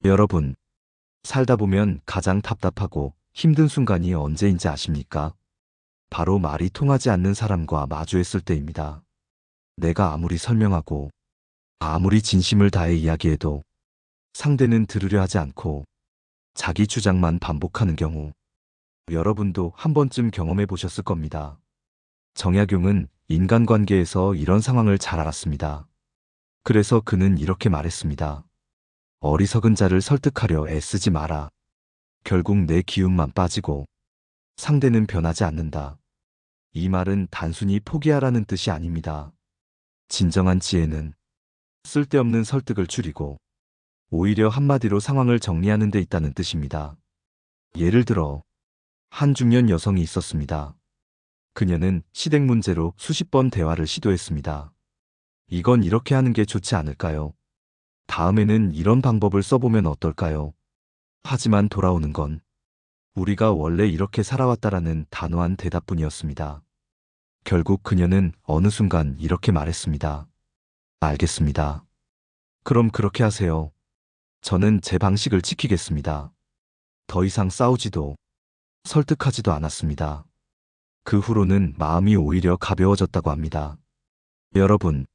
여러분, 살다 보면 가장 답답하고 힘든 순간이 언제인지 아십니까? 바로 말이 통하지 않는 사람과 마주했을 때입니다. 내가 아무리 설명하고 아무리 진심을 다해 이야기해도 상대는 들으려 하지 않고 자기 주장만 반복하는 경우, 여러분도 한 번쯤 경험해 보셨을 겁니다. 정약용은 인간관계에서 이런 상황을 잘 알았습니다. 그래서 그는 이렇게 말했습니다. 어리석은 자를 설득하려 애쓰지 마라. 결국 내 기운만 빠지고 상대는 변하지 않는다. 이 말은 단순히 포기하라는 뜻이 아닙니다. 진정한 지혜는 쓸데없는 설득을 줄이고 오히려 한마디로 상황을 정리하는 데 있다는 뜻입니다. 예를 들어 한 중년 여성이 있었습니다. 그녀는 시댁 문제로 수십 번 대화를 시도했습니다. 이건 이렇게 하는 게 좋지 않을까요? 다음에는 이런 방법을 써보면 어떨까요? 하지만 돌아오는 건 우리가 원래 이렇게 살아왔다라는 단호한 대답뿐이었습니다. 결국 그녀는 어느 순간 이렇게 말했습니다. 알겠습니다. 그럼 그렇게 하세요. 저는 제 방식을 지키겠습니다. 더 이상 싸우지도 설득하지도 않았습니다. 그 후로는 마음이 오히려 가벼워졌다고 합니다. 여러분,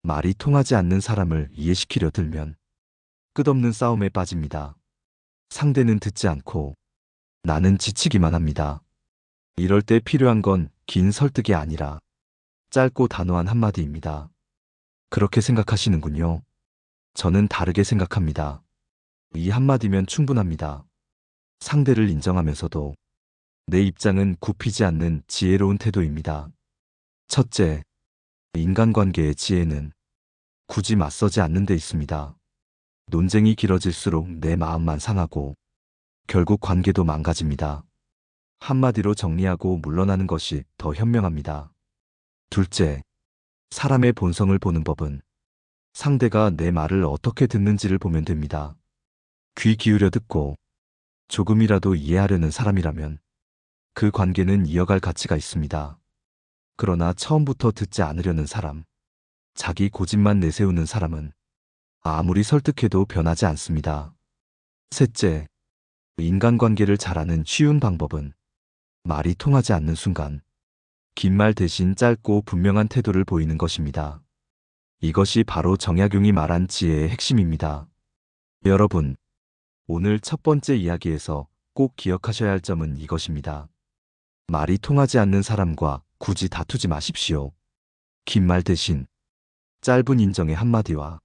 말이 통하지 않는 사람을 이해시키려 들면 끝없는 싸움에 빠집니다. 상대는 듣지 않고 나는 지치기만 합니다. 이럴 때 필요한 건 긴 설득이 아니라 짧고 단호한 한마디입니다. 그렇게 생각하시는군요. 저는 다르게 생각합니다. 이 한마디면 충분합니다. 상대를 인정하면서도 내 입장은 굽히지 않는 지혜로운 태도입니다. 첫째, 인간관계의 지혜는 굳이 맞서지 않는 데 있습니다. 논쟁이 길어질수록 내 마음만 상하고 결국 관계도 망가집니다. 한마디로 정리하고 물러나는 것이 더 현명합니다. 둘째, 사람의 본성을 보는 법은 상대가 내 말을 어떻게 듣는지를 보면 됩니다. 귀 기울여 듣고 조금이라도 이해하려는 사람이라면 그 관계는 이어갈 가치가 있습니다. 그러나 처음부터 듣지 않으려는 사람, 자기 고집만 내세우는 사람은 아무리 설득해도 변하지 않습니다. 셋째, 인간관계를 잘 아는 쉬운 방법은 말이 통하지 않는 순간 긴 말 대신 짧고 분명한 태도를 보이는 것입니다. 이것이 바로 정약용이 말한 지혜의 핵심입니다. 여러분, 오늘 첫 번째 이야기에서 꼭 기억하셔야 할 점은 이것입니다. 말이 통하지 않는 사람과 굳이 다투지 마십시오. 긴 말 대신 짧은 인정의 한마디와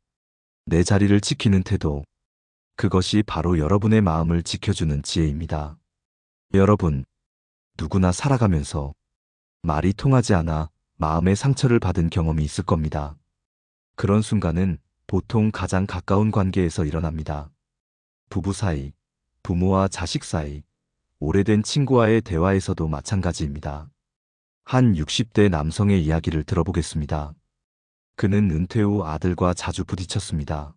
내 자리를 지키는 태도, 그것이 바로 여러분의 마음을 지켜주는 지혜입니다. 여러분, 누구나 살아가면서 말이 통하지 않아 마음의 상처를 받은 경험이 있을 겁니다. 그런 순간은 보통 가장 가까운 관계에서 일어납니다. 부부 사이, 부모와 자식 사이, 오래된 친구와의 대화에서도 마찬가지입니다. 한 60대 남성의 이야기를 들어보겠습니다. 그는 은퇴 후 아들과 자주 부딪혔습니다.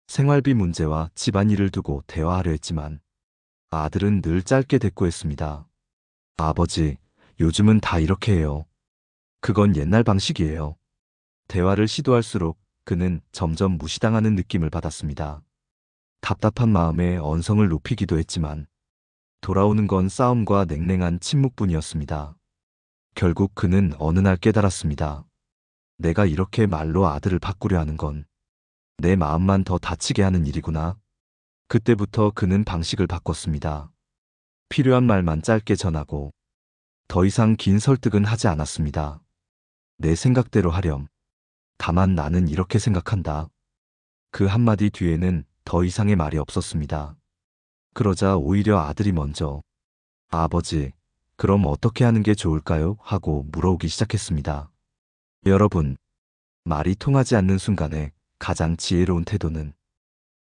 생활비 문제와 집안일을 두고 대화하려 했지만 아들은 늘 짧게 대꾸했습니다. 아버지, 요즘은 다 이렇게 해요. 그건 옛날 방식이에요. 대화를 시도할수록 그는 점점 무시당하는 느낌을 받았습니다. 답답한 마음에 언성을 높이기도 했지만 돌아오는 건 싸움과 냉랭한 침묵뿐이었습니다. 결국 그는 어느 날 깨달았습니다. 내가 이렇게 말로 아들을 바꾸려 하는 건 내 마음만 더 다치게 하는 일이구나. 그때부터 그는 방식을 바꿨습니다. 필요한 말만 짧게 전하고 더 이상 긴 설득은 하지 않았습니다. 내 생각대로 하렴. 다만 나는 이렇게 생각한다. 그 한마디 뒤에는 더 이상의 말이 없었습니다. 그러자 오히려 아들이 먼저 아버지, 그럼 어떻게 하는 게 좋을까요? 하고 물어오기 시작했습니다. 여러분, 말이 통하지 않는 순간에 가장 지혜로운 태도는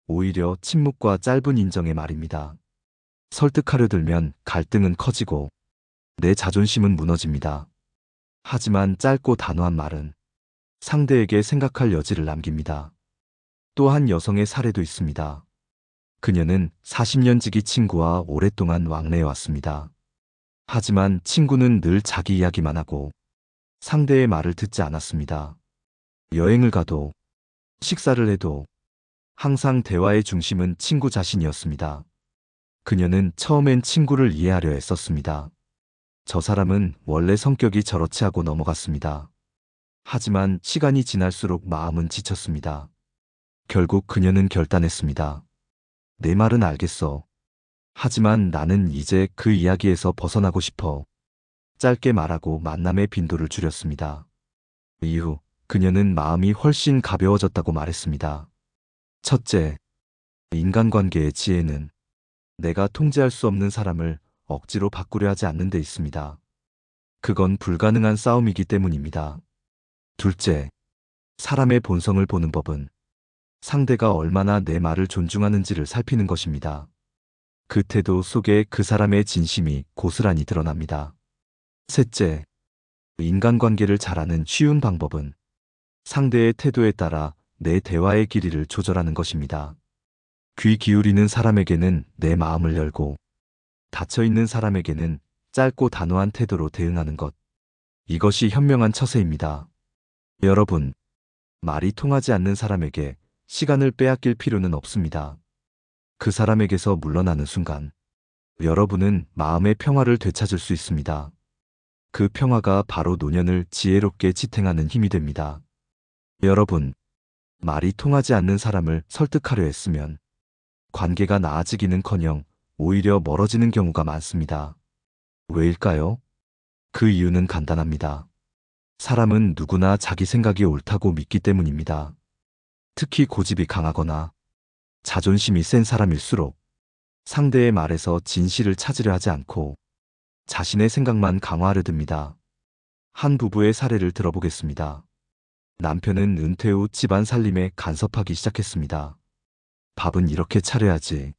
오히려 침묵과 짧은 인정의 말입니다. 설득하려 들면 갈등은 커지고 내 자존심은 무너집니다. 하지만 짧고 단호한 말은 상대에게 생각할 여지를 남깁니다. 또 한 여성의 사례도 있습니다. 그녀는 40년 지기 친구와 오랫동안 왕래해왔습니다. 하지만 친구는 늘 자기 이야기만 하고 상대의 말을 듣지 않았습니다. 여행을 가도 식사를 해도 항상 대화의 중심은 친구 자신이었습니다. 그녀는 처음엔 친구를 이해하려 애썼습니다. 저 사람은 원래 성격이 저렇지 하고 넘어갔습니다. 하지만 시간이 지날수록 마음은 지쳤습니다. 결국 그녀는 결단했습니다. 내 말은 알겠어. 하지만 나는 이제 그 이야기에서 벗어나고 싶어. 짧게 말하고 만남의 빈도를 줄였습니다. 이후 그녀는 마음이 훨씬 가벼워졌다고 말했습니다. 첫째, 인간관계의 지혜는 내가 통제할 수 없는 사람을 억지로 바꾸려 하지 않는 데 있습니다. 그건 불가능한 싸움이기 때문입니다. 둘째, 사람의 본성을 보는 법은 상대가 얼마나 내 말을 존중하는지를 살피는 것입니다. 그 태도 속에 그 사람의 진심이 고스란히 드러납니다. 셋째, 인간관계를 잘하는 쉬운 방법은 상대의 태도에 따라 내 대화의 길이를 조절하는 것입니다. 귀 기울이는 사람에게는 내 마음을 열고 닫혀있는 사람에게는 짧고 단호한 태도로 대응하는 것. 이것이 현명한 처세입니다. 여러분, 말이 통하지 않는 사람에게 시간을 빼앗길 필요는 없습니다. 그 사람에게서 물러나는 순간 여러분은 마음의 평화를 되찾을 수 있습니다. 그 평화가 바로 노년을 지혜롭게 지탱하는 힘이 됩니다. 여러분, 말이 통하지 않는 사람을 설득하려 했으면 관계가 나아지기는커녕 오히려 멀어지는 경우가 많습니다. 왜일까요? 그 이유는 간단합니다. 사람은 누구나 자기 생각이 옳다고 믿기 때문입니다. 특히 고집이 강하거나 자존심이 센 사람일수록 상대의 말에서 진실을 찾으려 하지 않고 자신의 생각만 강화하려 듭니다. 한 부부의 사례를 들어보겠습니다. 남편은 은퇴 후 집안 살림에 간섭하기 시작했습니다. 밥은 이렇게 차려야지.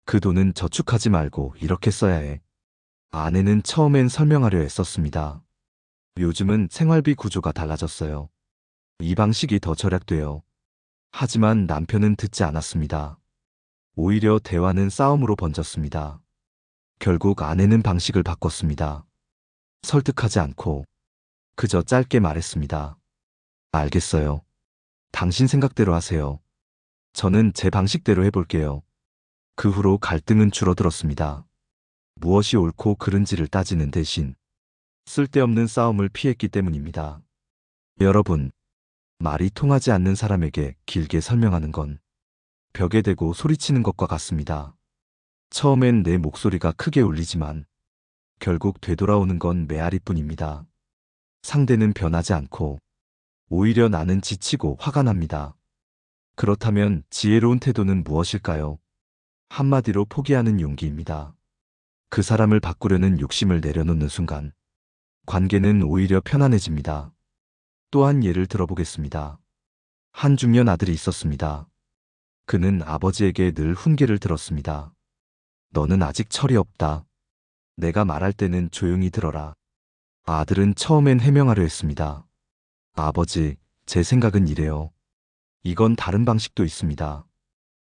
그 돈은 저축하지 말고 이렇게 써야 해. 아내는 처음엔 설명하려 애썼습니다. 요즘은 생활비 구조가 달라졌어요. 이 방식이 더 절약돼요. 하지만 남편은 듣지 않았습니다. 오히려 대화는 싸움으로 번졌습니다. 결국 아내는 방식을 바꿨습니다. 설득하지 않고 그저 짧게 말했습니다. 알겠어요. 당신 생각대로 하세요. 저는 제 방식대로 해볼게요. 그 후로 갈등은 줄어들었습니다. 무엇이 옳고 그른지를 따지는 대신 쓸데없는 싸움을 피했기 때문입니다. 여러분, 말이 통하지 않는 사람에게 길게 설명하는 건 벽에 대고 소리치는 것과 같습니다. 처음엔 내 목소리가 크게 울리지만 결국 되돌아오는 건 메아리뿐입니다. 상대는 변하지 않고 오히려 나는 지치고 화가 납니다. 그렇다면 지혜로운 태도는 무엇일까요? 한마디로 포기하는 용기입니다. 그 사람을 바꾸려는 욕심을 내려놓는 순간 관계는 오히려 편안해집니다. 또 한 예를 들어보겠습니다. 한 중년 아들이 있었습니다. 그는 아버지에게 늘 훈계를 들었습니다. 너는 아직 철이 없다. 내가 말할 때는 조용히 들어라. 아들은 처음엔 해명하려 했습니다. 아버지, 제 생각은 이래요. 이건 다른 방식도 있습니다.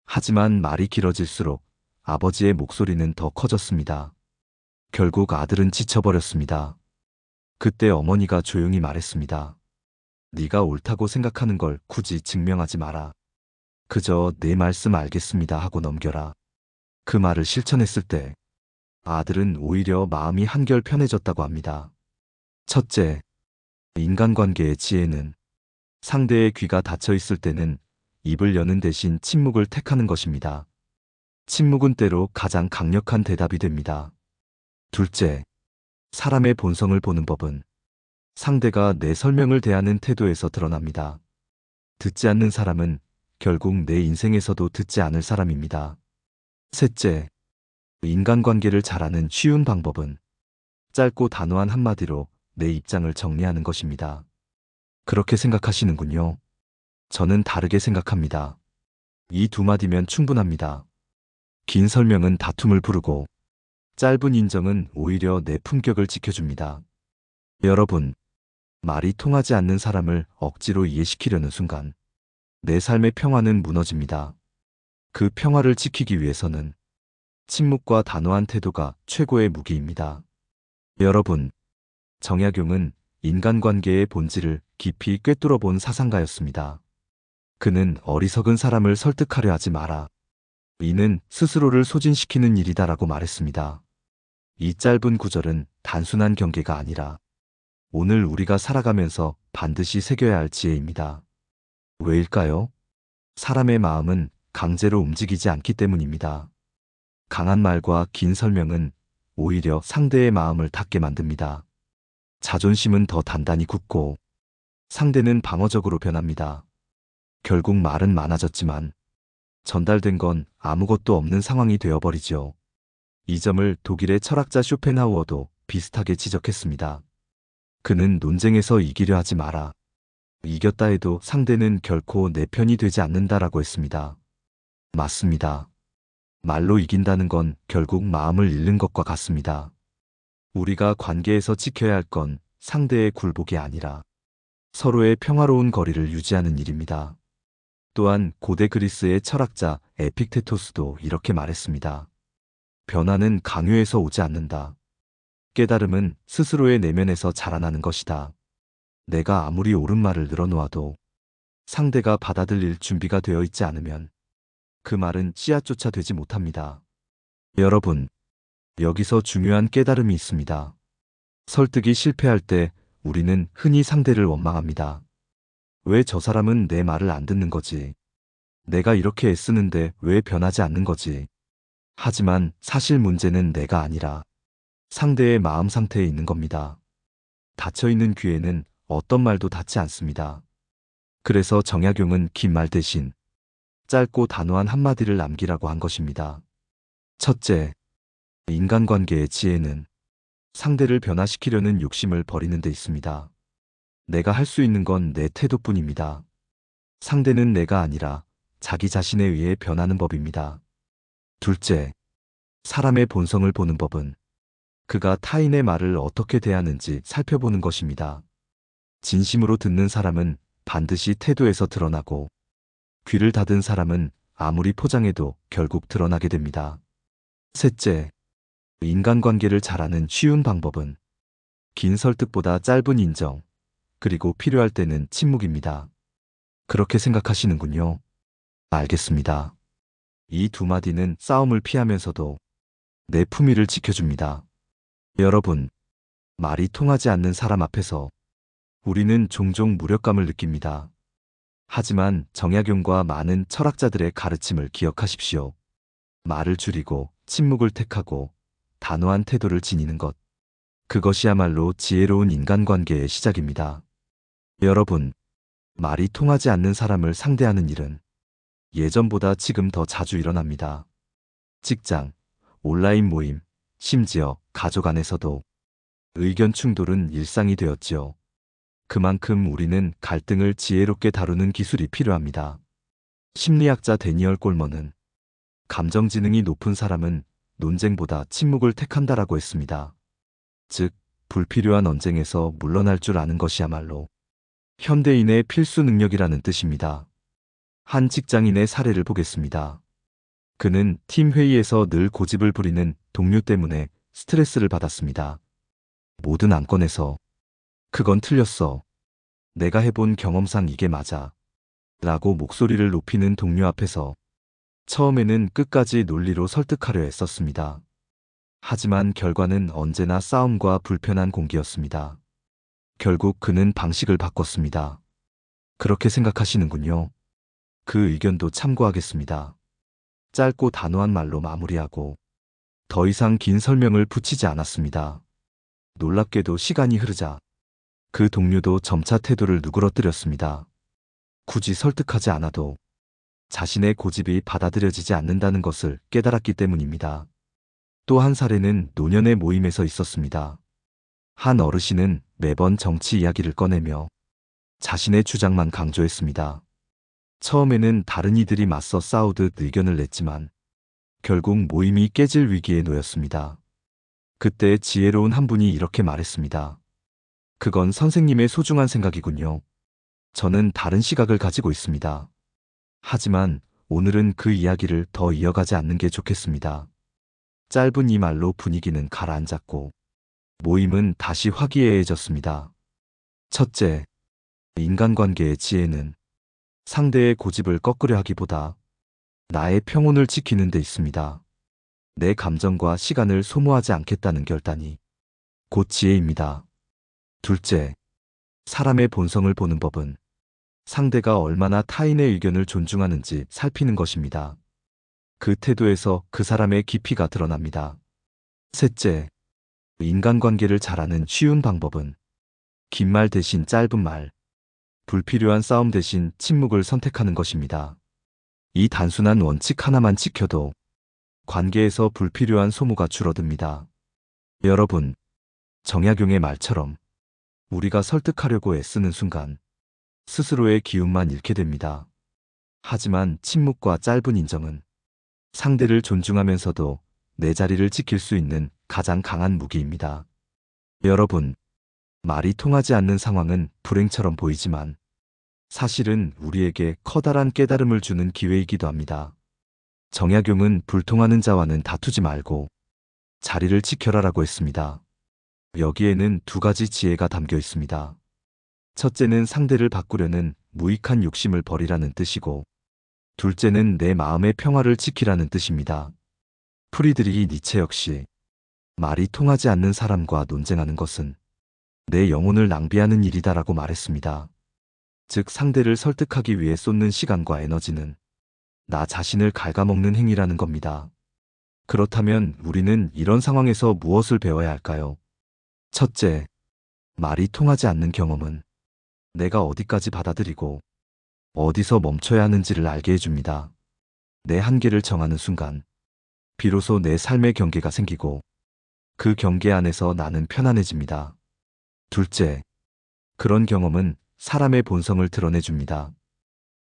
하지만 말이 길어질수록 아버지의 목소리는 더 커졌습니다. 결국 아들은 지쳐버렸습니다. 그때 어머니가 조용히 말했습니다. 네가 옳다고 생각하는 걸 굳이 증명하지 마라. 그저 내 말씀 알겠습니다 하고 넘겨라. 그 말을 실천했을 때 아들은 오히려 마음이 한결 편해졌다고 합니다. 첫째, 인간관계의 지혜는 상대의 귀가 닫혀 있을 때는 입을 여는 대신 침묵을 택하는 것입니다. 침묵은 때로 가장 강력한 대답이 됩니다. 둘째, 사람의 본성을 보는 법은 상대가 내 설명을 대하는 태도에서 드러납니다. 듣지 않는 사람은 결국 내 인생에서도 듣지 않을 사람입니다. 셋째, 인간관계를 잘하는 쉬운 방법은 짧고 단호한 한마디로 내 입장을 정리하는 것입니다. 그렇게 생각하시는군요. 저는 다르게 생각합니다. 이 두 마디면 충분합니다. 긴 설명은 다툼을 부르고 짧은 인정은 오히려 내 품격을 지켜줍니다. 여러분, 말이 통하지 않는 사람을 억지로 이해시키려는 순간 내 삶의 평화는 무너집니다. 그 평화를 지키기 위해서는 침묵과 단호한 태도가 최고의 무기입니다. 여러분, 정약용은 인간관계의 본질을 깊이 꿰뚫어 본 사상가였습니다. 그는 어리석은 사람을 설득하려 하지 마라. 이는 스스로를 소진시키는 일이다라고 말했습니다. 이 짧은 구절은 단순한 경계가 아니라 오늘 우리가 살아가면서 반드시 새겨야 할 지혜입니다. 왜일까요? 사람의 마음은 강제로 움직이지 않기 때문입니다. 강한 말과 긴 설명은 오히려 상대의 마음을 닫게 만듭니다. 자존심은 더 단단히 굳고 상대는 방어적으로 변합니다. 결국 말은 많아졌지만 전달된 건 아무것도 없는 상황이 되어버리죠. 이 점을 독일의 철학자 쇼펜하우어도 비슷하게 지적했습니다. 그는 논쟁에서 이기려 하지 마라. 이겼다 해도 상대는 결코 내 편이 되지 않는다라고 했습니다. 맞습니다. 말로 이긴다는 건 결국 마음을 잃는 것과 같습니다. 우리가 관계에서 지켜야 할 건 상대의 굴복이 아니라 서로의 평화로운 거리를 유지하는 일입니다. 또한 고대 그리스의 철학자 에픽테토스도 이렇게 말했습니다. 변화는 강요에서 오지 않는다. 깨달음은 스스로의 내면에서 자라나는 것이다. 내가 아무리 옳은 말을 늘어놓아도 상대가 받아들일 준비가 되어 있지 않으면 그 말은 씨앗조차 되지 못합니다. 여러분, 여기서 중요한 깨달음이 있습니다. 설득이 실패할 때 우리는 흔히 상대를 원망합니다. 왜 저 사람은 내 말을 안 듣는 거지? 내가 이렇게 애쓰는데 왜 변하지 않는 거지? 하지만 사실 문제는 내가 아니라 상대의 마음 상태에 있는 겁니다. 닫혀있는 귀에는 어떤 말도 닿지 않습니다. 그래서 정약용은 긴 말 대신 짧고 단호한 한마디를 남기라고 한 것입니다. 첫째, 인간관계의 지혜는 상대를 변화시키려는 욕심을 버리는 데 있습니다. 내가 할 수 있는 건 내 태도뿐입니다. 상대는 내가 아니라 자기 자신에 의해 변하는 법입니다. 둘째, 사람의 본성을 보는 법은 그가 타인의 말을 어떻게 대하는지 살펴보는 것입니다. 진심으로 듣는 사람은 반드시 태도에서 드러나고 귀를 닫은 사람은 아무리 포장해도 결국 드러나게 됩니다. 셋째, 인간관계를 잘하는 쉬운 방법은 긴 설득보다 짧은 인정, 그리고 필요할 때는 침묵입니다. 그렇게 생각하시는군요. 알겠습니다. 이 두 마디는 싸움을 피하면서도 내 품위를 지켜줍니다. 여러분, 말이 통하지 않는 사람 앞에서 우리는 종종 무력감을 느낍니다. 하지만 정약용과 많은 철학자들의 가르침을 기억하십시오. 말을 줄이고 침묵을 택하고 단호한 태도를 지니는 것. 그것이야말로 지혜로운 인간관계의 시작입니다. 여러분, 말이 통하지 않는 사람을 상대하는 일은 예전보다 지금 더 자주 일어납니다. 직장, 온라인 모임, 심지어 가족 안에서도 의견 충돌은 일상이 되었지요. 그만큼 우리는 갈등을 지혜롭게 다루는 기술이 필요합니다. 심리학자 데니얼 꼴먼은 감정 지능이 높은 사람은 논쟁보다 침묵을 택한다라고 했습니다. 즉, 불필요한 언쟁에서 물러날 줄 아는 것이야말로 현대인의 필수 능력이라는 뜻입니다. 한 직장인의 사례를 보겠습니다. 그는 팀 회의에서 늘 고집을 부리는 동료 때문에 스트레스를 받았습니다. 모든 안건에서 그건 틀렸어. 내가 해본 경험상 이게 맞아. 라고 목소리를 높이는 동료 앞에서 처음에는 끝까지 논리로 설득하려 했었습니다. 하지만 결과는 언제나 싸움과 불편한 공기였습니다. 결국 그는 방식을 바꿨습니다. 그렇게 생각하시는군요. 그 의견도 참고하겠습니다. 짧고 단호한 말로 마무리하고 더 이상 긴 설명을 붙이지 않았습니다. 놀랍게도 시간이 흐르자 그 동료도 점차 태도를 누그러뜨렸습니다. 굳이 설득하지 않아도 자신의 고집이 받아들여지지 않는다는 것을 깨달았기 때문입니다. 또 한 사례는 노년의 모임에서 있었습니다. 한 어르신은 매번 정치 이야기를 꺼내며 자신의 주장만 강조했습니다. 처음에는 다른 이들이 맞서 싸우듯 의견을 냈지만 결국 모임이 깨질 위기에 놓였습니다. 그때 지혜로운 한 분이 이렇게 말했습니다. 그건 선생님의 소중한 생각이군요. 저는 다른 시각을 가지고 있습니다. 하지만 오늘은 그 이야기를 더 이어가지 않는 게 좋겠습니다. 짧은 이 말로 분위기는 가라앉았고 모임은 다시 화기애애해졌습니다. 첫째, 인간관계의 지혜는 상대의 고집을 꺾으려 하기보다 나의 평온을 지키는 데 있습니다. 내 감정과 시간을 소모하지 않겠다는 결단이 곧 지혜입니다. 둘째, 사람의 본성을 보는 법은 상대가 얼마나 타인의 의견을 존중하는지 살피는 것입니다. 그 태도에서 그 사람의 깊이가 드러납니다. 셋째, 인간관계를 잘하는 쉬운 방법은 긴 말 대신 짧은 말, 불필요한 싸움 대신 침묵을 선택하는 것입니다. 이 단순한 원칙 하나만 지켜도 관계에서 불필요한 소모가 줄어듭니다. 여러분, 정약용의 말처럼 우리가 설득하려고 애쓰는 순간 스스로의 기운만 잃게 됩니다. 하지만 침묵과 짧은 인정은 상대를 존중하면서도 내 자리를 지킬 수 있는 가장 강한 무기입니다. 여러분, 말이 통하지 않는 상황은 불행처럼 보이지만 사실은 우리에게 커다란 깨달음을 주는 기회이기도 합니다. 정약용은 불통하는 자와는 다투지 말고 자리를 지켜라라고 했습니다. 여기에는 두 가지 지혜가 담겨 있습니다. 첫째는 상대를 바꾸려는 무익한 욕심을 버리라는 뜻이고, 둘째는 내 마음의 평화를 지키라는 뜻입니다. 프리드리히 니체 역시 말이 통하지 않는 사람과 논쟁하는 것은 내 영혼을 낭비하는 일이다라고 말했습니다. 즉 상대를 설득하기 위해 쏟는 시간과 에너지는 나 자신을 갉아먹는 행위라는 겁니다. 그렇다면 우리는 이런 상황에서 무엇을 배워야 할까요? 첫째, 말이 통하지 않는 경험은 내가 어디까지 받아들이고 어디서 멈춰야 하는지를 알게 해줍니다. 내 한계를 정하는 순간 비로소 내 삶의 경계가 생기고 그 경계 안에서 나는 편안해집니다. 둘째, 그런 경험은 사람의 본성을 드러내줍니다.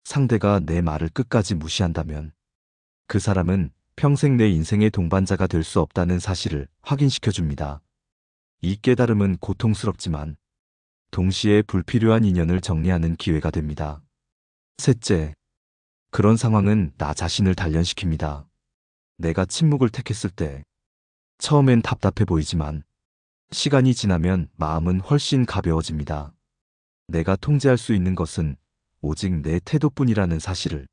상대가 내 말을 끝까지 무시한다면 그 사람은 평생 내 인생의 동반자가 될 수 없다는 사실을 확인시켜줍니다. 이 깨달음은 고통스럽지만 동시에 불필요한 인연을 정리하는 기회가 됩니다. 셋째, 그런 상황은 나 자신을 단련시킵니다. 내가 침묵을 택했을 때 처음엔 답답해 보이지만 시간이 지나면 마음은 훨씬 가벼워집니다. 내가 통제할 수 있는 것은 오직 내 태도뿐이라는 사실을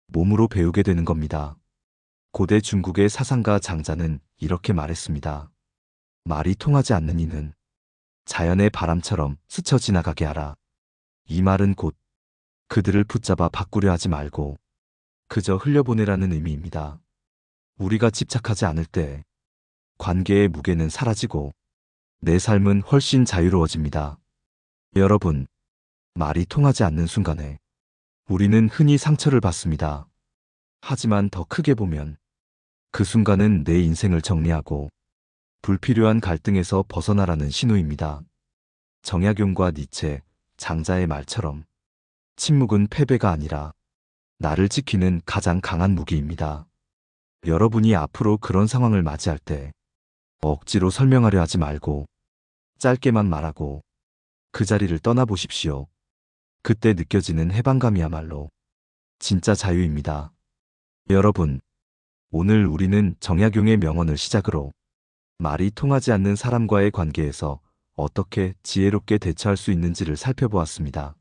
몸으로 배우게 되는 겁니다. 고대 중국의 사상가 장자는 이렇게 말했습니다. 말이 통하지 않는 이는 자연의 바람처럼 스쳐 지나가게 하라. 이 말은 곧 그들을 붙잡아 바꾸려 하지 말고 그저 흘려보내라는 의미입니다. 우리가 집착하지 않을 때 관계의 무게는 사라지고 내 삶은 훨씬 자유로워집니다. 여러분, 말이 통하지 않는 순간에 우리는 흔히 상처를 받습니다. 하지만 더 크게 보면 그 순간은 내 인생을 정리하고 불필요한 갈등에서 벗어나라는 신호입니다. 정약용과 니체, 장자의 말처럼 침묵은 패배가 아니라 나를 지키는 가장 강한 무기입니다. 여러분이 앞으로 그런 상황을 맞이할 때 억지로 설명하려 하지 말고 짧게만 말하고 그 자리를 떠나보십시오. 그때 느껴지는 해방감이야말로 진짜 자유입니다. 여러분, 오늘 우리는 정약용의 명언을 시작으로 말이 통하지 않는 사람과의 관계에서 어떻게 지혜롭게 대처할 수 있는지를 살펴보았습니다.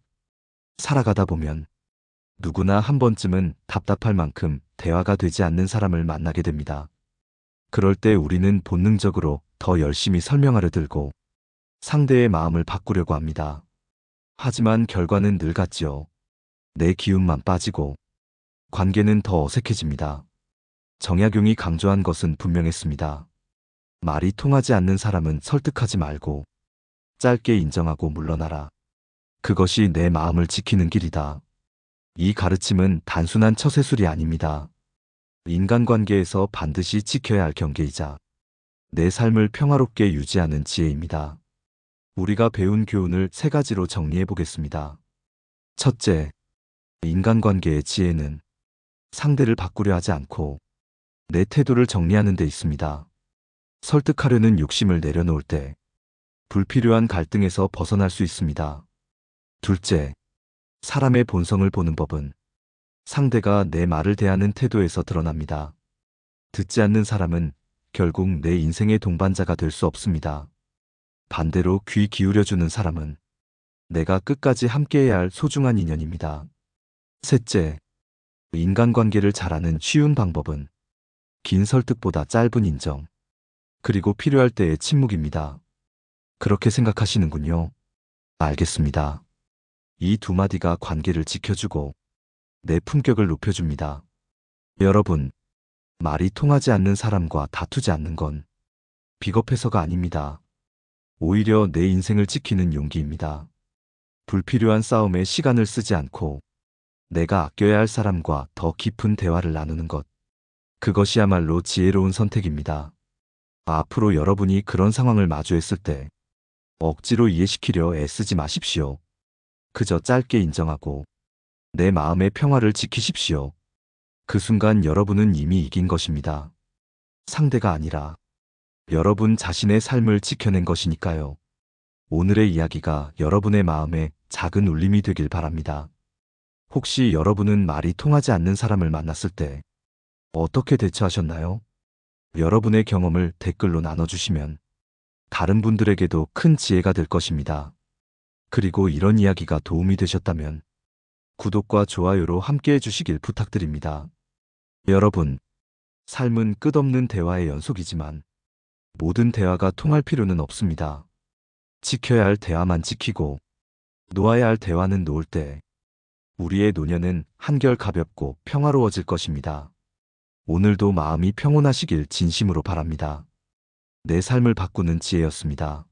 살아가다 보면 누구나 한 번쯤은 답답할 만큼 대화가 되지 않는 사람을 만나게 됩니다. 그럴 때 우리는 본능적으로 더 열심히 설명하려 들고 상대의 마음을 바꾸려고 합니다. 하지만 결과는 늘 같지요. 내 기운만 빠지고 관계는 더 어색해집니다. 정약용이 강조한 것은 분명했습니다. 말이 통하지 않는 사람은 설득하지 말고 짧게 인정하고 물러나라. 그것이 내 마음을 지키는 길이다. 이 가르침은 단순한 처세술이 아닙니다. 인간관계에서 반드시 지켜야 할 경계이자 내 삶을 평화롭게 유지하는 지혜입니다. 우리가 배운 교훈을 세 가지로 정리해 보겠습니다. 첫째, 인간관계의 지혜는 상대를 바꾸려 하지 않고 내 태도를 정리하는 데 있습니다. 설득하려는 욕심을 내려놓을 때 불필요한 갈등에서 벗어날 수 있습니다. 둘째, 사람의 본성을 보는 법은 상대가 내 말을 대하는 태도에서 드러납니다. 듣지 않는 사람은 결국 내 인생의 동반자가 될 수 없습니다. 반대로 귀 기울여주는 사람은 내가 끝까지 함께해야 할 소중한 인연입니다. 셋째, 인간관계를 잘하는 쉬운 방법은 긴 설득보다 짧은 인정, 그리고 필요할 때의 침묵입니다. 그렇게 생각하시는군요. 알겠습니다. 이 두 마디가 관계를 지켜주고 내 품격을 높여줍니다. 여러분, 말이 통하지 않는 사람과 다투지 않는 건 비겁해서가 아닙니다. 오히려 내 인생을 지키는 용기입니다. 불필요한 싸움에 시간을 쓰지 않고 내가 아껴야 할 사람과 더 깊은 대화를 나누는 것. 그것이야말로 지혜로운 선택입니다. 앞으로 여러분이 그런 상황을 마주했을 때 억지로 이해시키려 애쓰지 마십시오. 그저 짧게 인정하고 내 마음의 평화를 지키십시오. 그 순간 여러분은 이미 이긴 것입니다. 상대가 아니라 여러분 자신의 삶을 지켜낸 것이니까요. 오늘의 이야기가 여러분의 마음에 작은 울림이 되길 바랍니다. 혹시 여러분은 말이 통하지 않는 사람을 만났을 때 어떻게 대처하셨나요? 여러분의 경험을 댓글로 나눠주시면 다른 분들에게도 큰 지혜가 될 것입니다. 그리고 이런 이야기가 도움이 되셨다면 구독과 좋아요로 함께 해주시길 부탁드립니다. 여러분, 삶은 끝없는 대화의 연속이지만 모든 대화가 통할 필요는 없습니다. 지켜야 할 대화만 지키고 놓아야 할 대화는 놓을 때 우리의 노년은 한결 가볍고 평화로워질 것입니다. 오늘도 마음이 평온하시길 진심으로 바랍니다. 내 삶을 바꾸는 지혜였습니다.